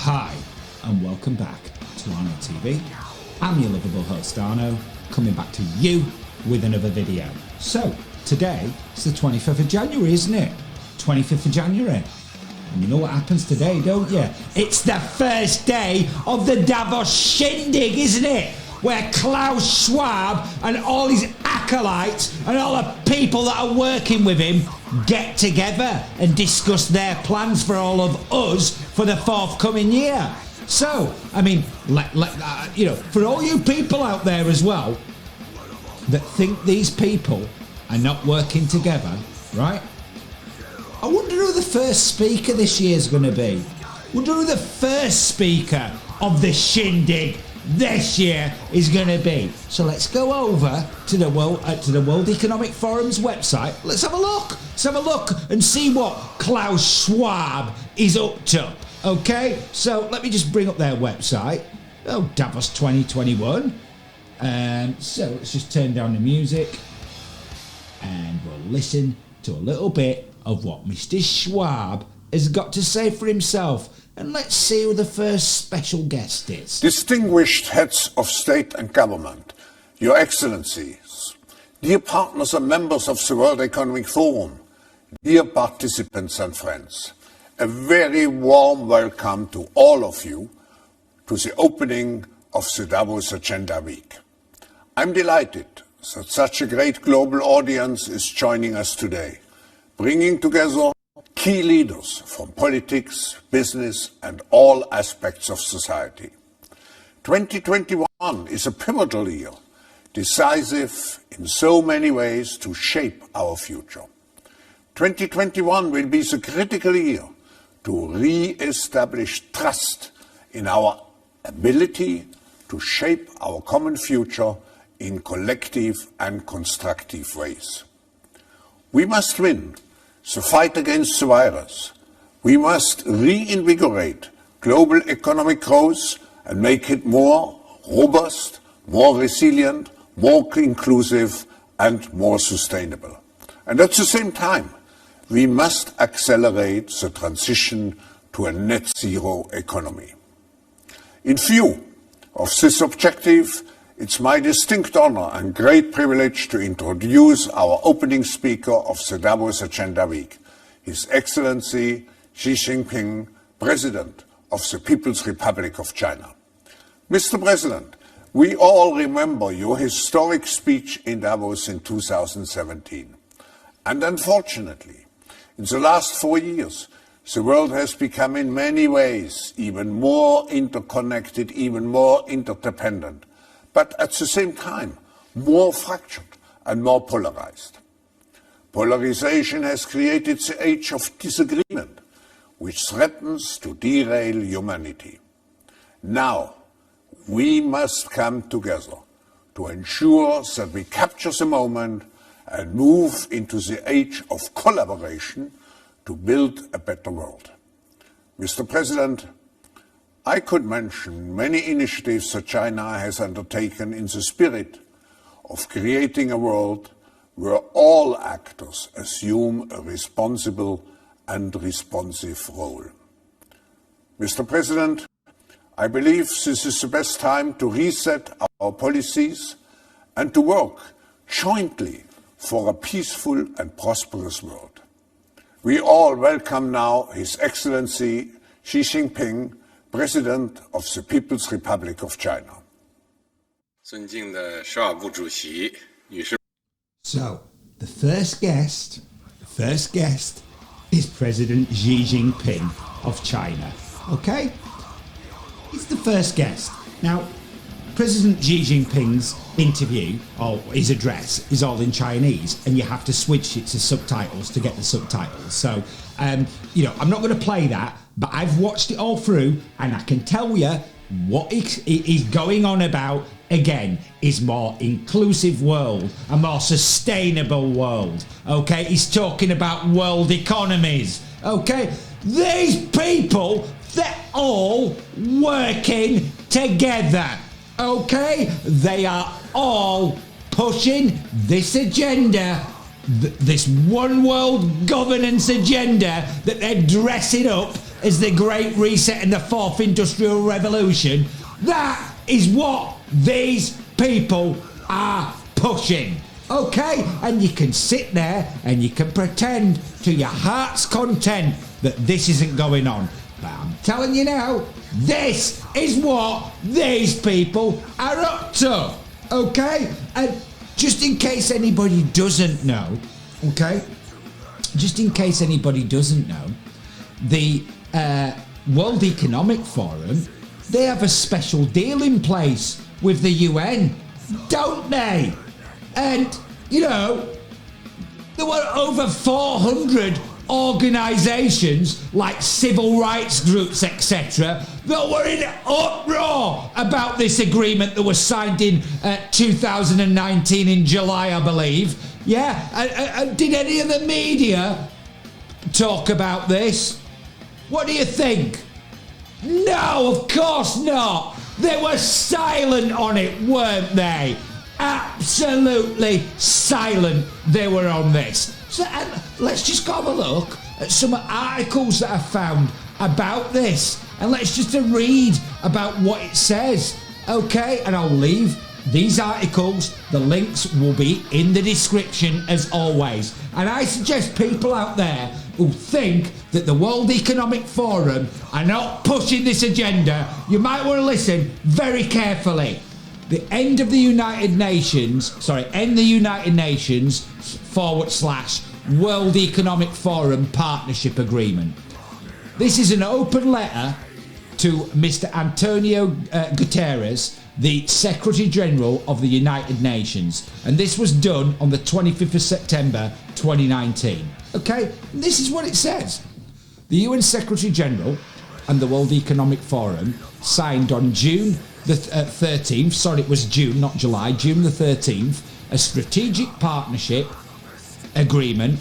Hi, and welcome back to Arno TV. I'm your lovable host Arno, coming back to you with another video. So, today is the 25th of January, isn't it? 25th of January. And you know what happens today, don't you? It's the first day of the Davos shindig, isn't it? Where Klaus Schwab and all his acolytes and all the people that are working with him get together and discuss their plans for all of us for the forthcoming year. So, I mean, for all you people out there as well that think these people are not working together, right? I wonder who the first speaker this year is going to be. I wonder who the first speaker of the shindig this year is going to be. So let's go over to the World Economic Forum's website. Let's have a look. Let's have a look and see what Klaus Schwab is up to. Okay, so let me just bring up their website. Oh, Davos 2021. So let's just turn down the music and we'll listen to a little bit of what Mr. Schwab has got to say for himself. And let's see who the first special guest is. Distinguished heads of state and government, Your Excellencies, dear partners and members of the World Economic Forum, dear participants and friends, a very warm welcome to all of you to the opening of the Davos Agenda Week. I'm delighted that such a great global audience is joining us today, bringing together key leaders from politics, business and all aspects of society. 2021 is a pivotal year, decisive in so many ways to shape our future. 2021 will be the critical year to re-establish trust in our ability to shape our common future in collective and constructive ways. We must win the fight against the virus. We must reinvigorate global economic growth and make it more robust, more resilient, more inclusive and more sustainable. And at the same time, we must accelerate the transition to a net zero economy. In view of this objective, it's my distinct honor and great privilege to introduce our opening speaker of the Davos Agenda Week, His Excellency Xi Jinping, President of the People's Republic of China. Mr. President, we all remember your historic speech in Davos in 2017. And unfortunately, in the last 4 years, the world has become in many ways even more interconnected, even more interdependent, but at the same time, more fractured and more polarized. Polarization has created the age of disagreement, which threatens to derail humanity. Now, we must come together to ensure that we capture the moment and move into the age of collaboration to build a better world. Mr. President, I could mention many initiatives that China has undertaken in the spirit of creating a world where all actors assume a responsible and responsive role. Mr. President, I believe this is the best time to reset our policies and to work jointly for a peaceful and prosperous world. We all welcome now His Excellency Xi Jinping, President of the People's Republic of China. So, the first guest is President Xi Jinping of China. Okay? He's the first guest. Now, President Xi Jinping's interview, or his address, is all in Chinese, and you have to switch it to subtitles to get the subtitles. So, I'm not going to play that, but I've watched it all through, and I can tell you what he's going on about, again, is more inclusive world, a more sustainable world. Okay, he's talking about world economies. Okay, these people, they're all working together. Okay, they are all pushing this agenda, this one world governance agenda that they're dressing up as the Great Reset and the Fourth Industrial Revolution. That is what these people are pushing. Okay, and you can sit there and you can pretend to your heart's content that this isn't going on. But I'm telling you now, this is what these people are up to. Okay? And just in case anybody doesn't know, okay? Just in case anybody doesn't know, the World Economic Forum, they have a special deal in place with the UN, don't they? And, you know, there were over 400 organisations like civil rights groups, etc., that were in uproar about this agreement that was signed in 2019 in July, I believe. Yeah, and did any of the media talk about this? What do you think? No, of course not. They were silent on it, weren't they? Absolutely silent they were on this. So let's just go have a look at some articles that I found about this, and let's just read about what it says. Okay, and I'll leave these articles, the links will be in the description as always. And I suggest people out there who think that the World Economic Forum are not pushing this agenda, you might want to listen very carefully. The end the United Nations / World Economic Forum Partnership Agreement. This is an open letter to Mr. Antonio Guterres, the Secretary General of the United Nations, and this was done on the 25th of September 2019. Okay, this is what it says. The UN Secretary General and the World Economic Forum signed on June the 13th, sorry, it was June, not July, June the 13th, a strategic partnership agreement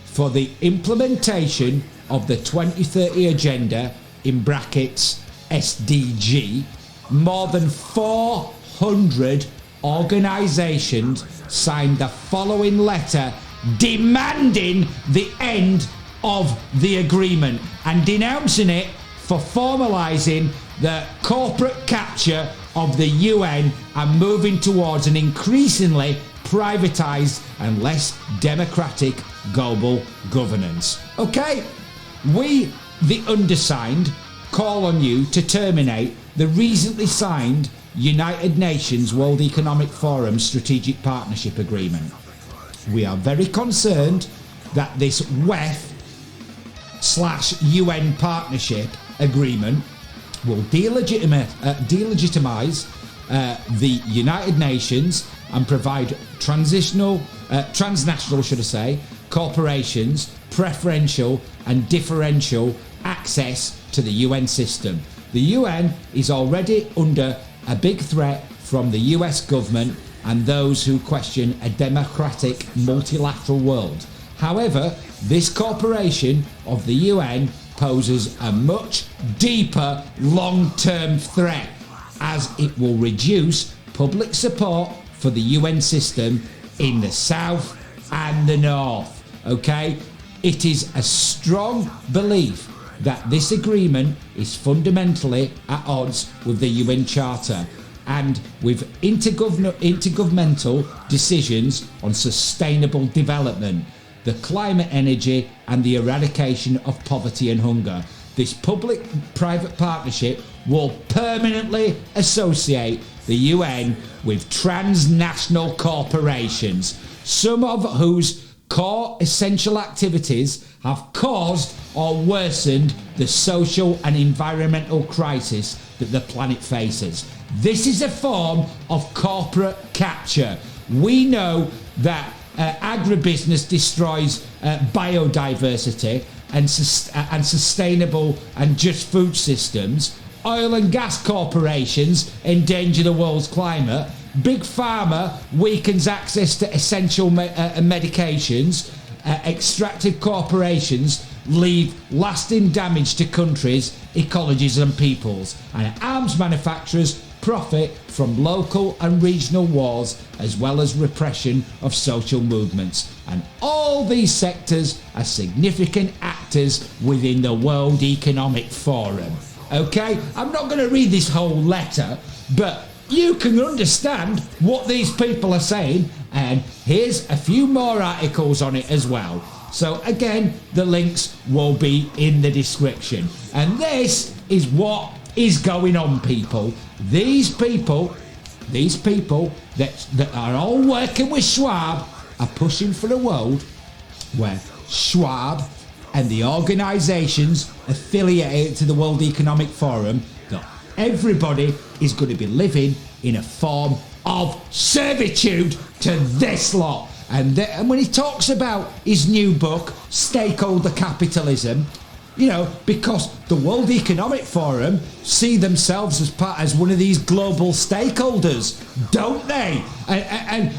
for the implementation of the 2030 Agenda, in brackets SDG. More than 400 organisations signed the following letter demanding the end of the agreement and denouncing it for formalising the corporate capture of the UN and moving towards an increasingly privatised and less democratic global governance. Okay? We, the undersigned, call on you to terminate the recently signed United Nations World Economic Forum Strategic Partnership Agreement. We are very concerned that this WEF / UN partnership agreement will delegitimise the United Nations and provide transnational corporations preferential and deferential access to the UN system. The UN is already under a big threat from the US government and those who question a democratic multilateral world. However, this corporation of the UN poses a much deeper long-term threat, as it will reduce public support for the UN system in the south and the north. Okay? It is a strong belief that this agreement is fundamentally at odds with the UN Charter and with intergovernmental decisions on sustainable development, the climate, energy and the eradication of poverty and hunger. This public-private partnership will permanently associate the UN with transnational corporations, some of whose core essential activities have caused or worsened the social and environmental crisis that the planet faces. This is a form of corporate capture. We know that agribusiness destroys biodiversity and sustainable and just food systems. Oil and gas corporations endanger the world's climate. Big Pharma weakens access to essential medications. Extractive corporations leave lasting damage to countries, ecologies and peoples. And arms manufacturers profit from local and regional wars, as well as repression of social movements. And all these sectors are significant actors within the World Economic Forum. Okay, I'm not going to read this whole letter, but you can understand what these people are saying, and here's a few more articles on it as well. So again, the links will be in the description. And this is what is going on, people. These people that are all working with Schwab are pushing for a world where Schwab and the organisations affiliated to the World Economic Forum, that everybody is going to be living in a form of servitude to this lot. And when he talks about his new book, Stakeholder Capitalism, you know, because the World Economic Forum see themselves as one of these global stakeholders, don't they? And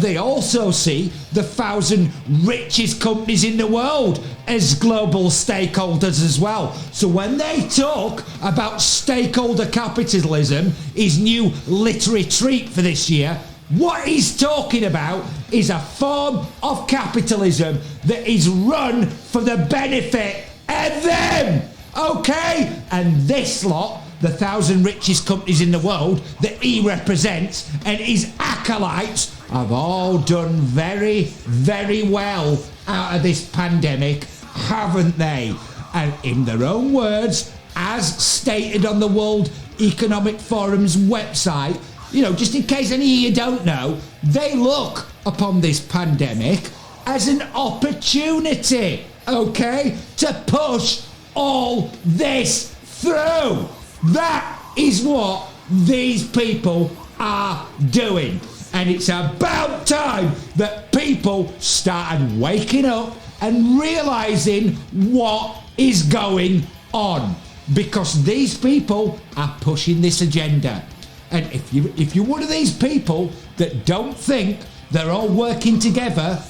they also see the 1,000 richest companies in the world as global stakeholders as well. So when they talk about stakeholder capitalism, his new literary treat for this year, what he's talking about is a form of capitalism that is run for the benefit of them, okay? And this lot, the 1,000 richest companies in the world that he represents and his acolytes, have all done very, very well out of this pandemic, haven't they? And in their own words, as stated on the World Economic Forum's website, you know, just in case any of you don't know, they look upon this pandemic as an opportunity, okay, to push all this through. That is what these people are doing. And it's about time that people started waking up and realising what is going on. Because these people are pushing this agenda. And if you're one of these people that don't think they're all working together,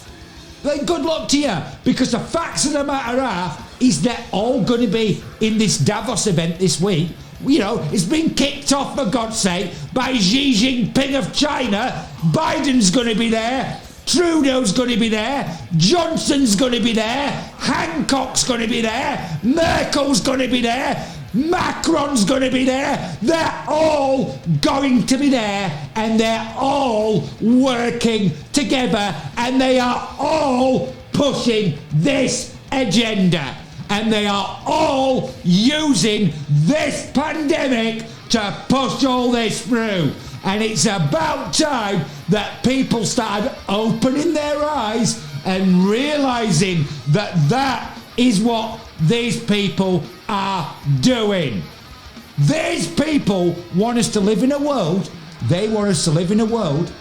then good luck to you, because the facts of the matter are is they're all going to be in this Davos event this week. You know, it's been kicked off, for God's sake, by Xi Jinping of China. Biden's going to be there. Trudeau's going to be there. Johnson's going to be there. Hancock's going to be there. Merkel's going to be there. Macron's going to be there. They're all going to be there, and they're all working together, and they are all pushing this agenda, and they are all using this pandemic to push all this through. And it's about time that people started opening their eyes and realising that that is what these people are doing. These people want us to live in a world, they want us to live in a world,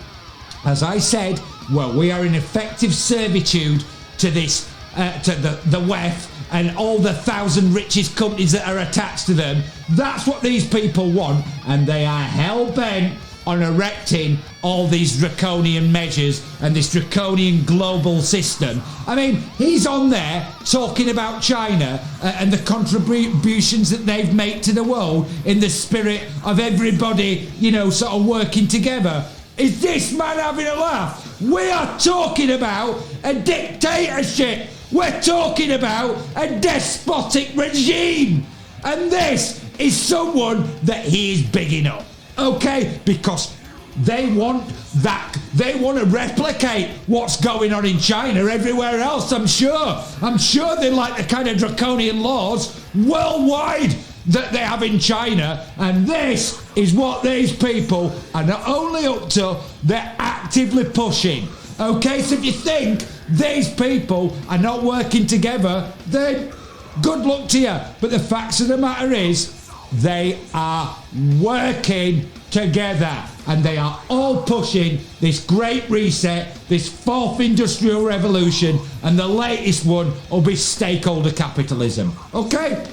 as I said, where we are in effective servitude to this, to the WEF and all the 1,000 richest companies that are attached to them. That's what these people want, and they are hell-bent on erecting all these draconian measures and this draconian global system. I mean, he's on there talking about China and the contributions that they've made to the world in the spirit of everybody, you know, sort of working together. Is this man having a laugh? We are talking about a dictatorship. We're talking about a despotic regime. And this is someone that he is bigging up. Okay, because they want that. They want to replicate what's going on in China everywhere else, I'm sure. I'm sure they like the kind of draconian laws worldwide that they have in China. And this is what these people are not only up to, they're actively pushing. Okay, so if you think these people are not working together, then good luck to you. But the facts of the matter is, they are working together, and they are all pushing this great reset, this fourth industrial revolution, and the latest one will be stakeholder capitalism. Okay?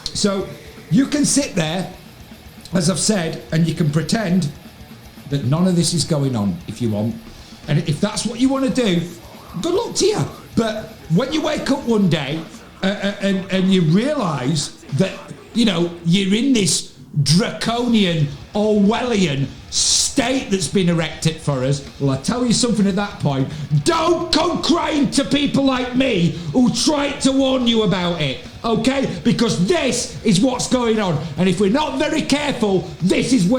So you can sit there, as I've said, and you can pretend that none of this is going on if you want. And if that's what you want to do, good luck to you. But when you wake up one day and you realise that, you know, you're in this draconian, Orwellian state that's been erected for us, well, I tell you something at that point, don't come crying to people like me who tried to warn you about it, okay? Because this is what's going on, and if we're not very careful, this is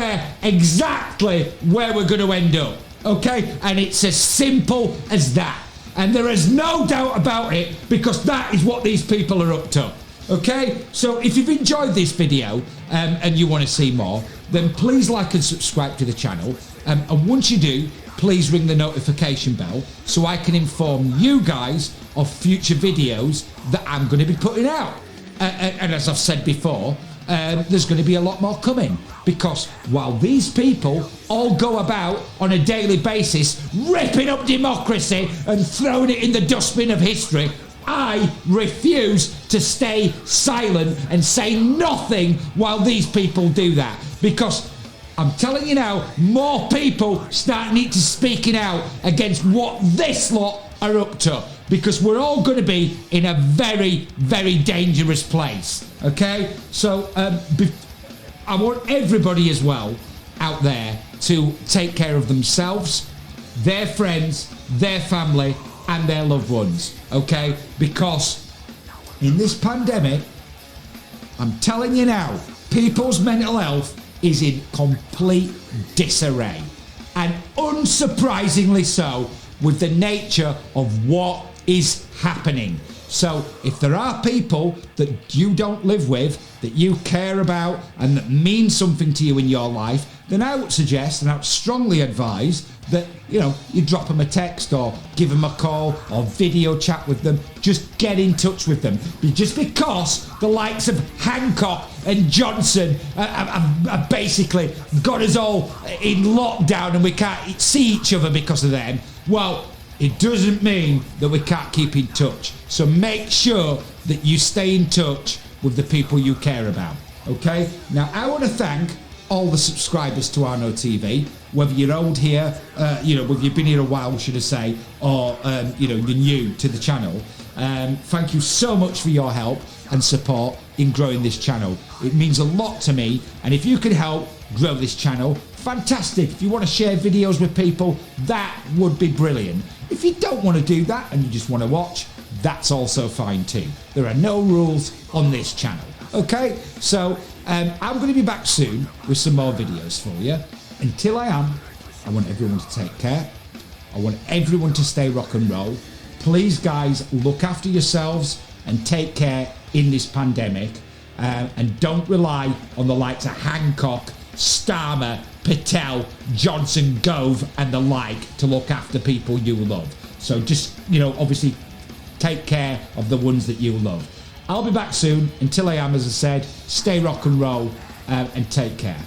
exactly where we're going to end up, okay? And it's as simple as that. And there is no doubt about it, because that is what these people are up to. Okay, so if you've enjoyed this video and you want to see more, then please like and subscribe to the channel. And once you do, please ring the notification bell so I can inform you guys of future videos that I'm going to be putting out. And as I've said before, there's going to be a lot more coming, because while these people all go about on a daily basis ripping up democracy and throwing it in the dustbin of history, I refuse to stay silent and say nothing while these people do that, because I'm telling you now, more people need to speaking out against what this lot are up to, because we're all going to be in a very, very dangerous place. Okay, so I want everybody as well out there to take care of themselves, their friends, their family and their loved ones, okay? Because in this pandemic, I'm telling you now, people's mental health is in complete disarray, and unsurprisingly so with the nature of what is happening. So if there are people that you don't live with, that you care about and that mean something to you in your life, then I would suggest and I would strongly advise that, you know, you drop them a text or give them a call or video chat with them. Just get in touch with them. Just because the likes of Hancock and Johnson have basically got us all in lockdown and we can't see each other because of them, well, it doesn't mean that we can't keep in touch. So make sure that you stay in touch with the people you care about. Okay? Now, I want to thank all the subscribers to Arno TV, whether you're old here, whether you've been here a while, should I say, or, you're new to the channel. Thank you so much for your help and support in growing this channel. It means a lot to me, and if you can help grow this channel, fantastic. If you want to share videos with people, that would be brilliant. If you don't want to do that and you just want to watch, that's also fine too. There are no rules on this channel. Okay, so I'm going to be back soon with some more videos for you. Until I am, I want everyone to take care. I want everyone to stay rock and roll. Please, guys, look after yourselves and take care in this pandemic. And don't rely on the likes of Hancock, Starmer, Patel, Johnson, Gove and the like to look after people you love. So just, obviously take care of the ones that you love. I'll be back soon. Until I am, as I said, stay rock and roll and take care.